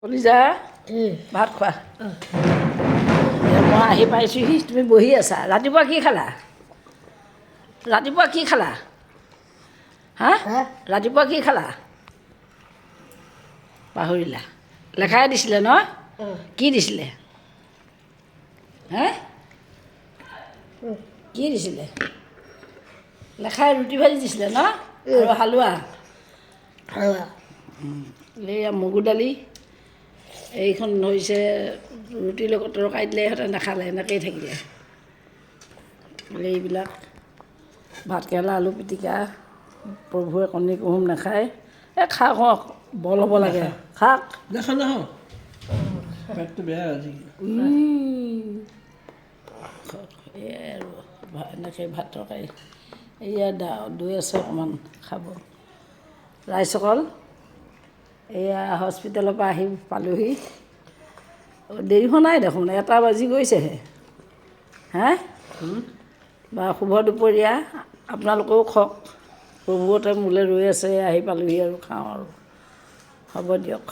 কলিজা ভাত খোৱা মই আহি পাইছোঁহি তুমি বহি আছা ৰাতিপুৱা কি খালা হা ৰাতিপুৱা কি খালা পাহৰিলা লেখাই দিছিলে ন কি দিছিলে হে কি দিছিলে লেখাই ৰুটি ভাজি দিছিলে ন আৰু হালোৱা এইয়া মগু দালি এইখন হৈছে ৰুটিৰ লগত তৰকাৰী দিলে ইহঁতে নাখালে এনেকৈয়ে থাকিলে এইবিলাক ভাতকেৰেলা আলু পিটিকা প্ৰভুৱে কণী কুহুম নাখায় এই খাওক হওক বল হ'ব লাগে খাওক পেটটো বেয়া আজি এয়াই আৰু এনেকৈ ভাত তৰকাৰী এয়া দৈ আছে অকণমান খাব ৰাইজসকল এয়া হস্পিটেলৰ পৰা আহি পালোহি দেৰি হোৱা নাই দেখোন 1টা বাজি গৈছেহে হে বা শুভ দুপৰীয়া আপোনালোকেও খাওক প্ৰভুহঁতে মোলৈ ৰৈ আছে আহি পালোহি আৰু খাওঁ আৰু হ'ব দিয়ক